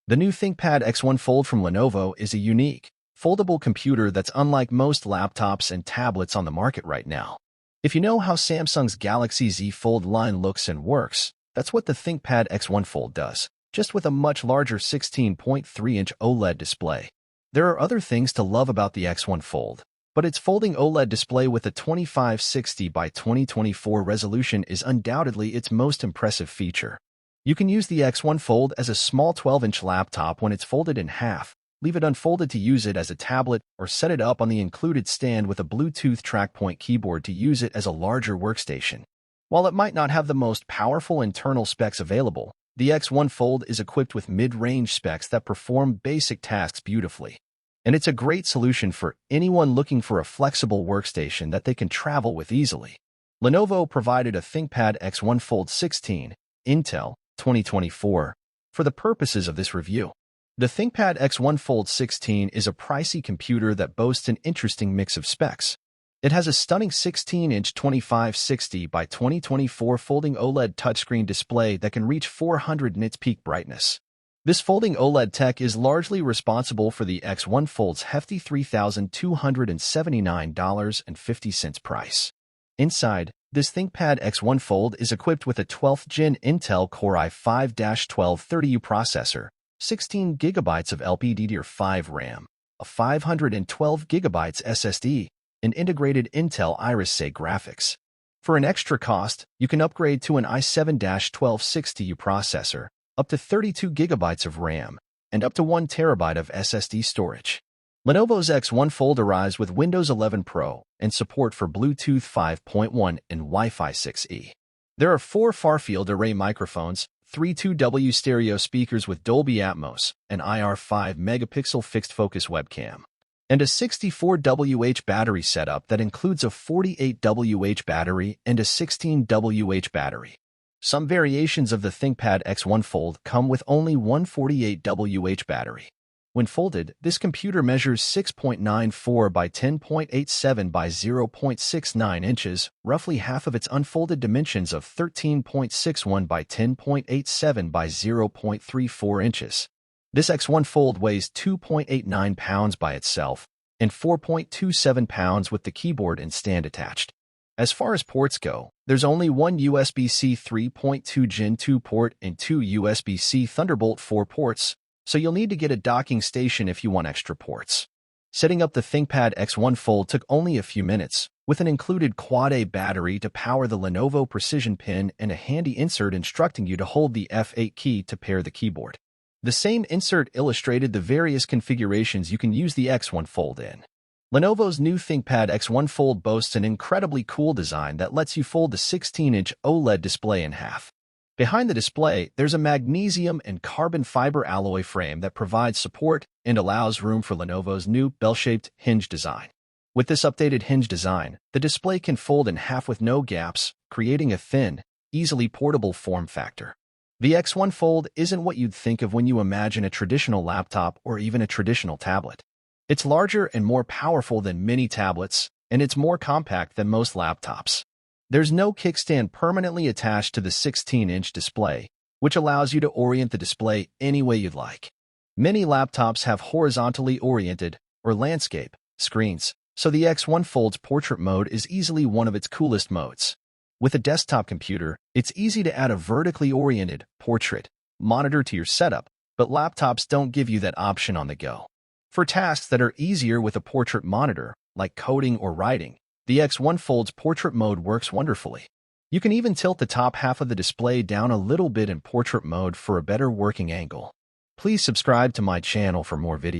The new ThinkPad X1 Fold from Lenovo is a unique, foldable computer that's unlike most laptops and tablets on the market right now. If you know how Samsung's Galaxy Z Fold line looks and works, that's what the ThinkPad X1 Fold does, just with a much larger 16.3-inch OLED display. There are other things to love about the X1 Fold, but its folding OLED display with a 2560 by 2024 resolution is undoubtedly its most impressive feature. You can use the X1 Fold as a small 12-inch laptop when it's folded in half, leave it unfolded to use it as a tablet, or set it up on the included stand with a Bluetooth trackpoint keyboard to use it as a larger workstation. While it might not have the most powerful internal specs available, the X1 Fold is equipped with mid-range specs that perform basic tasks beautifully. And it's a great solution for anyone looking for a flexible workstation that they can travel with easily. Lenovo provided a ThinkPad X1 Fold 16, Intel, 2024, for the purposes of this review. The ThinkPad X1 Fold 16 is a pricey computer that boasts an interesting mix of specs. It has a stunning 16-inch 2560 by 2024 folding OLED touchscreen display that can reach 400 nits peak brightness. This folding OLED tech is largely responsible for the X1 Fold's hefty $3,279.50 price. Inside, this ThinkPad X1 Fold is equipped with a 12th Gen Intel Core i5-1230U processor, 16 GB of LPDDR5 RAM, a 512 GB SSD, and integrated Intel Iris-A graphics. For an extra cost, you can upgrade to an i7-1260U processor, up to 32 GB of RAM, and up to 1 TB of SSD storage. Lenovo's X1 Fold arrives with Windows 11 Pro and support for Bluetooth 5.1 and Wi-Fi 6E. There are 4 far-field array microphones, 3 2W stereo speakers with Dolby Atmos, an IR 5-megapixel fixed-focus webcam, and a 64Wh battery setup that includes a 48Wh battery and a 16Wh battery. Some variations of the ThinkPad X1 Fold come with only one 48Wh battery. When folded, this computer measures 6.94 by 10.87 by 0.69 inches, roughly half of its unfolded dimensions of 13.61 by 10.87 by 0.34 inches. This X1 Fold weighs 2.89 pounds by itself and 4.27 pounds with the keyboard and stand attached. As far as ports go, there's only one USB-C 3.2 Gen 2 port and 2 USB-C Thunderbolt 4 ports, so you'll need to get a docking station if you want extra ports. Setting up the ThinkPad X1 Fold took only a few minutes, with an included Quad-A battery to power the Lenovo Precision Pin and a handy insert instructing you to hold the F8 key to pair the keyboard. The same insert illustrated the various configurations you can use the X1 Fold in. Lenovo's new ThinkPad X1 Fold boasts an incredibly cool design that lets you fold the 16-inch OLED display in half. Behind the display, there's a magnesium and carbon fiber alloy frame that provides support and allows room for Lenovo's new bell-shaped hinge design. With this updated hinge design, the display can fold in half with no gaps, creating a thin, easily portable form factor. The X1 Fold isn't what you'd think of when you imagine a traditional laptop or even a traditional tablet. It's larger and more powerful than many tablets, and it's more compact than most laptops. There's no kickstand permanently attached to the 16-inch display, which allows you to orient the display any way you'd like. Many laptops have horizontally oriented, or landscape, screens, so the X1 Fold's portrait mode is easily one of its coolest modes. With a desktop computer, it's easy to add a vertically oriented, portrait, monitor to your setup, but laptops don't give you that option on the go. For tasks that are easier with a portrait monitor, like coding or writing, the X1 Fold's portrait mode works wonderfully. You can even tilt the top half of the display down a little bit in portrait mode for a better working angle. Please subscribe to my channel for more videos.